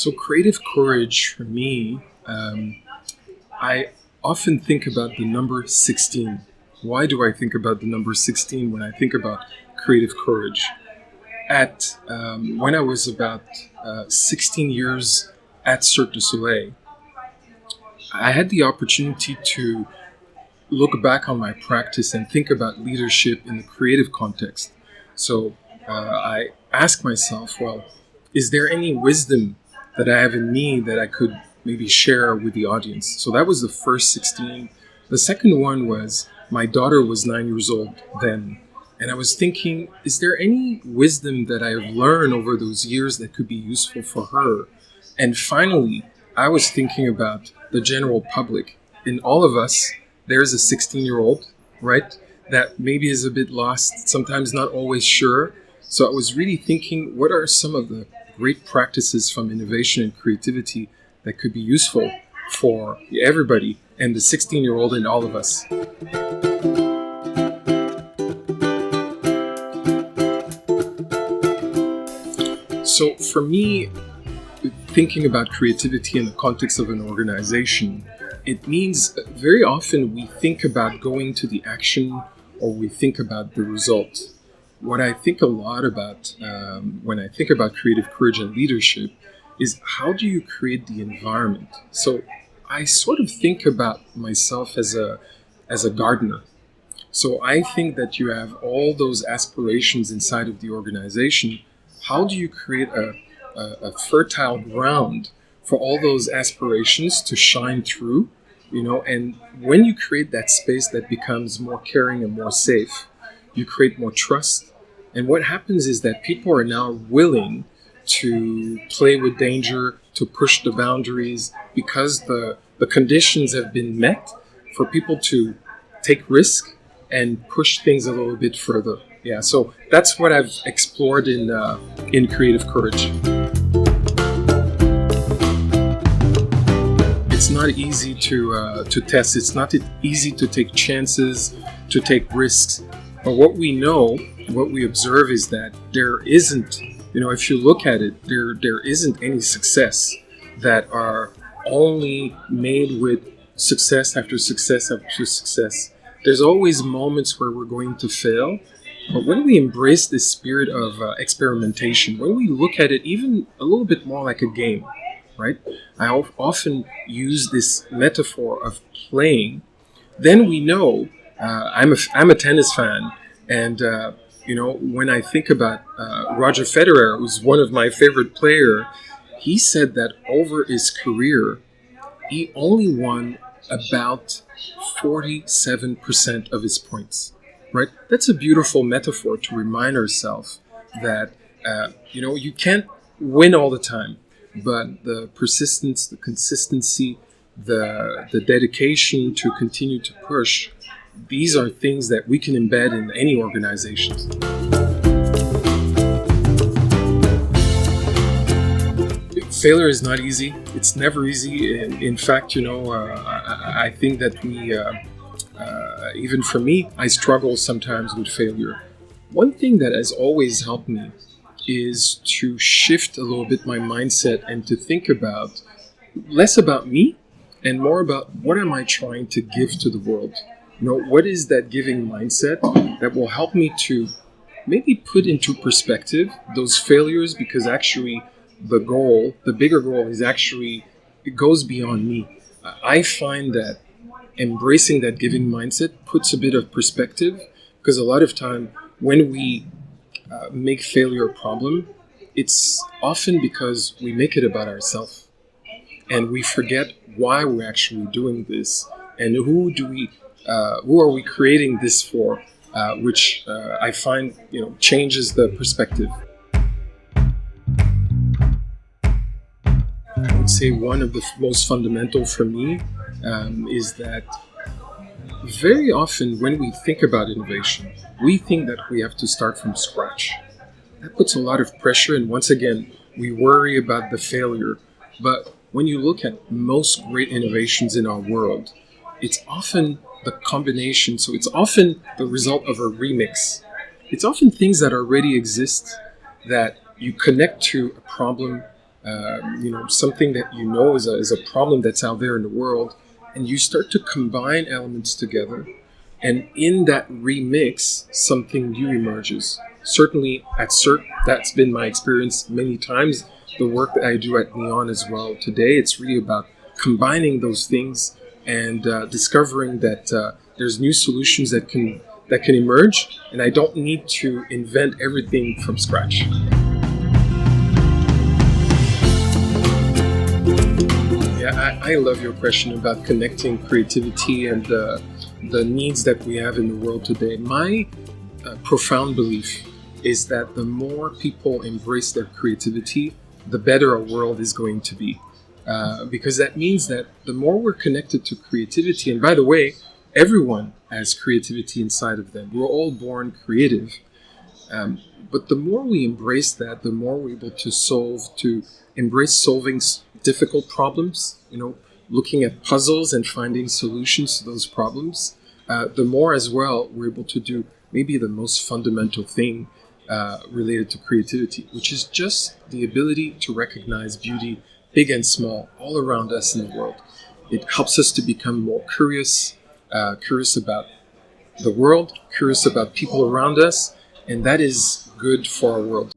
So creative courage for me, I often think about the number 16. Why do I think about the number 16 when I think about creative courage? When I was about 16 years at Cirque du Soleil, I had the opportunity to look back on my practice and think about leadership in the creative context. So I asked myself, well, is there any wisdom that I have in me that I could maybe share with the audience? So that was the first 16. The second one was my daughter was 9 years old then. And I was thinking, is there any wisdom that I have learned over those years that could be useful for her? And finally, I was thinking about the general public. In all of us, there's a 16-year-old, right? That maybe is a bit lost, sometimes not always sure. So I was really thinking, what are some of the great practices from innovation and creativity that could be useful for everybody and the 16-year-old and all of us? So for me, thinking about creativity in the context of an organization, it means very often we think about going to the action or we think about the result. What I think a lot about when I think about creative courage and leadership is how do you create the environment? So I sort of think about myself as a gardener. So I think that you have all those aspirations inside of the organization. How do you create a fertile ground for all those aspirations to shine through, and when you create that space that becomes more caring and more safe, you create more trust. And what happens is that people are now willing to play with danger, to push the boundaries, because the conditions have been met for people to take risk and push things a little bit further. Yeah, so that's what I've explored in creative courage. It's not easy to test. It's not easy to take chances, to take risks. But what we know, what we observe is that there isn't, if you look at it, there isn't any success that are only made with success after success after success. There's always moments where we're going to fail. But when we embrace this spirit of experimentation, when we look at it even a little bit more like a game, right? I often use this metaphor of playing. Then we know, I'm a tennis fan, and when I think about Roger Federer, who's one of my favorite players, he said that over his career, he only won about 47% of his points. Right? That's a beautiful metaphor to remind ourselves that, you can't win all the time, but the persistence, the consistency, the dedication to continue to push, these are things that we can embed in any organizations. Failure is not easy. It's never easy. In fact, I think that we... even for me, I struggle sometimes with failure. One thing that has always helped me is to shift a little bit my mindset and to think about less about me and more about what am I trying to give to the world. What is that giving mindset that will help me to maybe put into perspective those failures, because actually the bigger goal is actually, it goes beyond me. I find that embracing that giving mindset puts a bit of perspective, because a lot of time when we make failure a problem, it's often because we make it about ourselves and we forget why we're actually doing this and who are we creating this for, which I find changes the perspective. I would say one of the most fundamental for me is that very often when we think about innovation, we think that we have to start from scratch. That puts a lot of pressure, and once again, we worry about the failure. But when you look at most great innovations in our world, it's often the combination, so it's often the result of a remix. It's often things that already exist that you connect to a problem something that is a problem that's out there in the world, and you start to combine elements together, and in that remix, something new emerges. Certainly at Cirque, that's been my experience many times. The work that I do at Neon as well today, it's really about combining those things and discovering that there's new solutions that can emerge, and I don't need to invent everything from scratch. Yeah, I love your question about connecting creativity and the needs that we have in the world today. My profound belief is that the more people embrace their creativity, the better our world is going to be. Because that means that the more we're connected to creativity, and by the way, everyone has creativity inside of them. We're all born creative. But the more we embrace that, the more we're able to embrace solving difficult problems, looking at puzzles and finding solutions to those problems, the more as well we're able to do maybe the most fundamental thing related to creativity, which is just the ability to recognize beauty, big and small, all around us in the world. It helps us to become more curious about the world, curious about people around us, and that is good for our world.